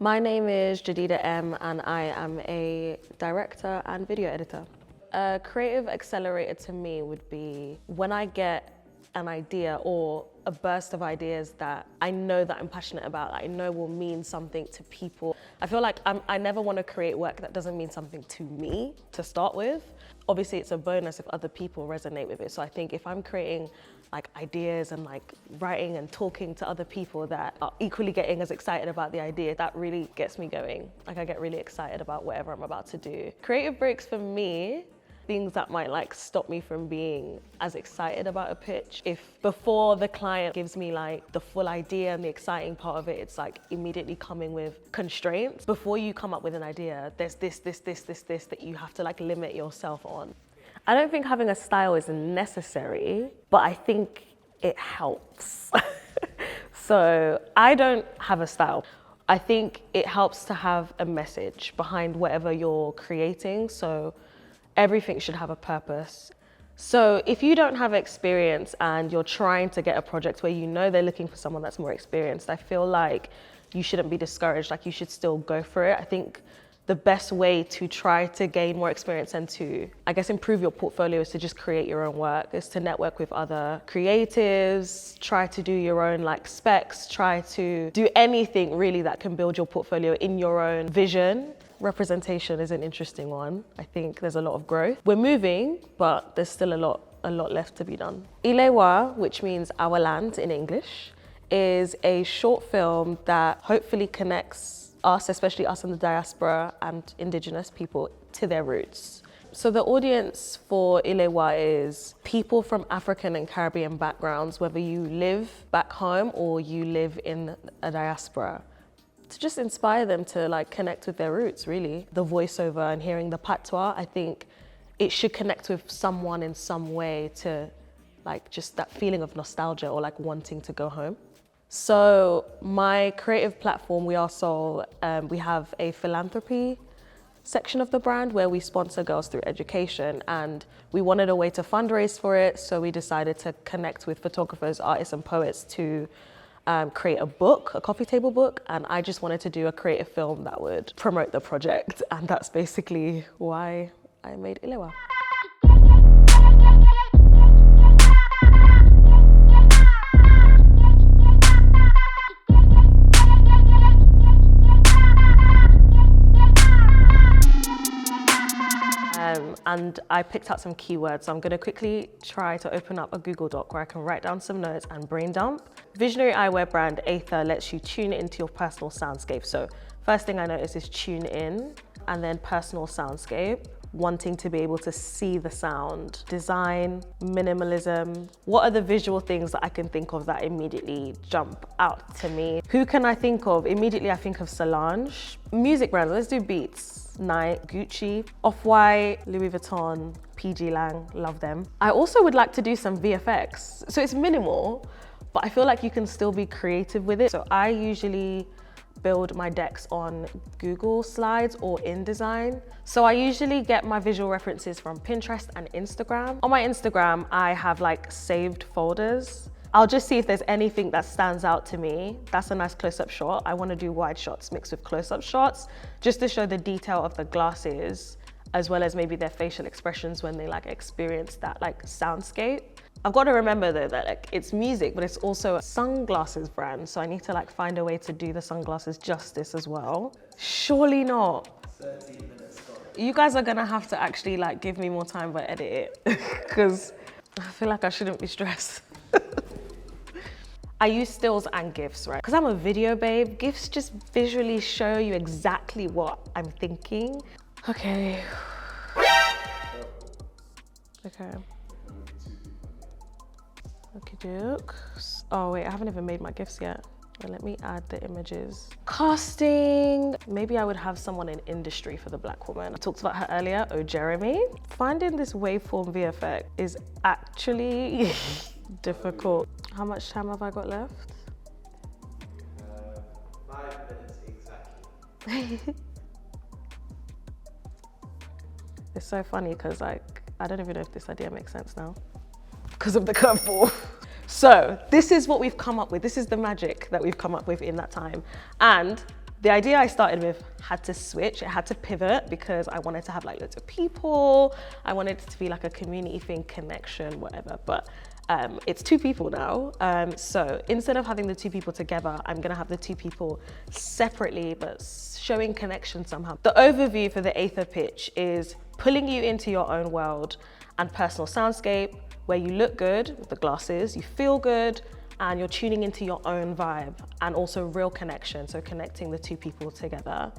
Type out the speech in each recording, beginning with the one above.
My name is Jedidah M, and I am a director and video editor. A creative accelerator to me would be when I get an idea or a burst of ideas that I know that I'm passionate about, that I know will mean something to people. I feel like I never want to create work that doesn't mean something to me to start with. Obviously, it's a bonus if other people resonate with it. So I think if I'm creating like ideas and like writing and talking to other people that are equally getting as excited about the idea, that really gets me going. Like I get really excited about whatever I'm about to do. Creative breaks for me, things that might like stop me from being as excited about a pitch. If before the client gives me like the full idea and the exciting part of it, it's like immediately coming with constraints. Before you come up with an idea, there's this that you have to like limit yourself on. I don't think having a style is necessary, but I think it helps. So I don't have a style. I think it helps to have a message behind whatever you're creating. So everything should have a purpose. So if you don't have experience and you're trying to get a project where you know they're looking for someone that's more experienced, I feel like you shouldn't be discouraged, like you should still go for it. I think the best way to try to gain more experience and to, I guess, improve your portfolio is to just create your own work, is to network with other creatives, try to do your own like specs, try to do anything really that can build your portfolio in your own vision. Representation is an interesting one. I think there's a lot of growth. We're moving, but there's still a lot left to be done. Ilewa, which means our land in English, is a short film that hopefully connects us, especially us in the diaspora and indigenous people, to their roots. So the audience for Ilewa is people from African and Caribbean backgrounds, whether you live back home or you live in a diaspora, to just inspire them to like connect with their roots, really. The voiceover and hearing the patois, I think it should connect with someone in some way to like just that feeling of nostalgia or like wanting to go home. So my creative platform, We Are Soul, we have a philanthropy section of the brand where we sponsor girls through education, and we wanted a way to fundraise for it. So we decided to connect with photographers, artists and poets to create a book, a coffee table book, and I just wanted to do a creative film that would promote the project, and that's basically why I made Ilewa. And I picked out some keywords. So I'm gonna quickly try to open up a Google Doc where I can write down some notes and brain dump. Visionary eyewear brand Aether lets you tune it into your personal soundscape. So first thing I noticed is tune in, and then personal soundscape, wanting to be able to see the sound. Design, minimalism. What are the visual things that I can think of that immediately jump out to me? Who can I think of? Immediately I think of Solange. Music brands, let's do Beats. Nike, Gucci, Off-White, Louis Vuitton, PG Lang, love them. I also would like to do some VFX. So it's minimal, but I feel like you can still be creative with it. So I usually build my decks on Google Slides or InDesign. So I usually get my visual references from Pinterest and Instagram. On my Instagram, I have like saved folders. I'll just see if there's anything that stands out to me. That's a nice close-up shot. I want to do wide shots mixed with close-up shots, just to show the detail of the glasses, as well as maybe their facial expressions when they like experience that like soundscape. I've got to remember though that like it's music, but it's also a sunglasses brand. So I need to like find a way to do the sunglasses justice as well. Surely not. 13 minutes. You guys are gonna have to actually like give me more time but edit it, because I feel like I shouldn't be stressed. I use stills and GIFs, right? Because I'm a video babe, GIFs just visually show you exactly what I'm thinking. Okay. Okay. Okie doke. Oh wait, I haven't even made my GIFs yet. Well, let me add the images. Casting. Maybe I would have someone in industry for the black woman. I talked about her earlier, Jeremy. Finding this waveform VFX is actually difficult. How much time have I got left? 5 minutes exactly. It's so funny because like, I don't even know if this idea makes sense now because of the curveball. So this is what we've come up with. This is the magic that we've come up with in that time. And The idea I started with had to switch, it had to pivot because I wanted to have like loads of people. I wanted it to be like a community thing, connection, whatever. But it's 2 people now. So instead of having the 2 people together, I'm gonna have the 2 people separately, but showing connection somehow. The overview for the Aether pitch is pulling you into your own world and personal soundscape where you look good with the glasses, you feel good, and you're tuning into your own vibe and also real connection, so connecting the 2 people together.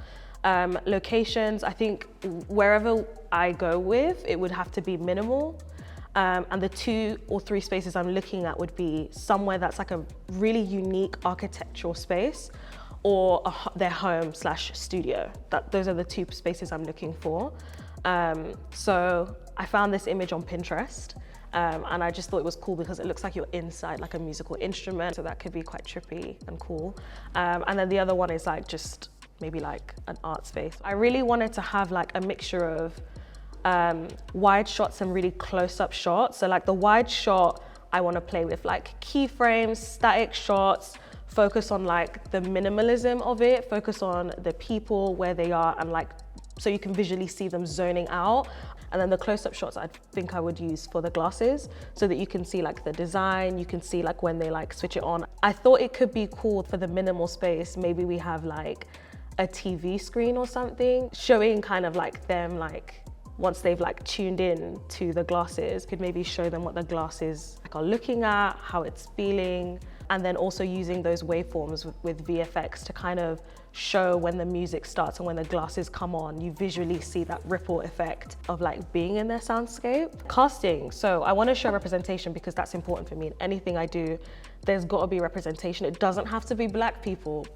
Locations, I think wherever I go with, it would have to be minimal. And the 2 or 3 spaces I'm looking at would be somewhere that's like a really unique architectural space or their home/studio. Those are the 2 spaces I'm looking for. So I found this image on Pinterest. And I just thought it was cool because it looks like you're inside like a musical instrument, so that could be quite trippy and cool. And then the other one is like just maybe like an art space. I really wanted to have like a mixture of wide shots and really close-up shots. So like the wide shot, I want to play with like keyframes, static shots, focus on like the minimalism of it, focus on the people, where they are, and like so you can visually see them zoning out. And then the close-up shots I think I would use for the glasses so that you can see like the design, you can see like when they like switch it on. I thought it could be cool for the minimal space. Maybe we have like a TV screen or something showing kind of like them like once they've like tuned in to the glasses, could maybe show them what the glasses like are looking at, how it's feeling, and then also using those waveforms with VFX to kind of show when the music starts and when the glasses come on, you visually see that ripple effect of like being in their soundscape. Casting, so I want to show representation because that's important for me. In anything I do, there's got to be representation. It doesn't have to be Black people,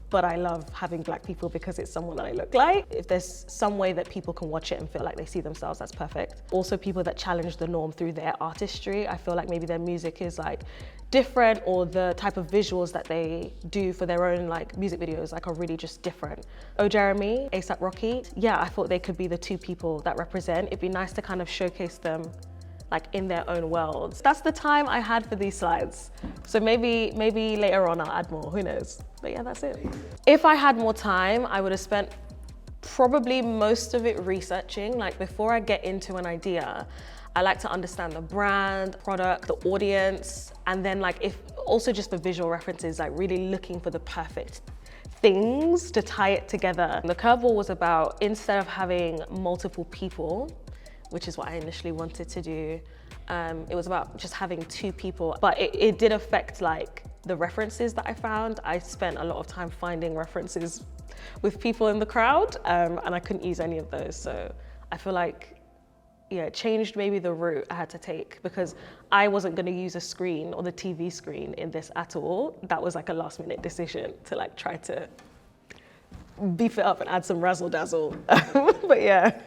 but I love having Black people because it's someone that I look like. If there's some way that people can watch it and feel like they see themselves, that's perfect. Also people that challenge the norm through their artistry. I feel like maybe their music is like different, or the type of visuals that they do for their own like music videos like are really just different. Oh Jeremy, ASAP Rocky, yeah, I thought they could be the 2 people that represent. It'd be nice to kind of showcase them like in their own worlds. That's the time I had for these slides. So maybe later on I'll add more, who knows? But yeah, that's it. If I had more time, I would have spent probably most of it researching. Like before I get into an idea, I like to understand the brand, product, the audience, and then like if also just for visual references, like really looking for the perfect things to tie it together. The curveball was about, instead of having multiple people, which is what I initially wanted to do, it was about just having 2 people, but it did affect like the references that I found. I spent a lot of time finding references with people in the crowd, and I couldn't use any of those. So I feel like, yeah, it changed maybe the route I had to take because I wasn't going to use a screen or the TV screen in this at all. That was like a last minute decision to like try to beef it up and add some razzle dazzle. But yeah.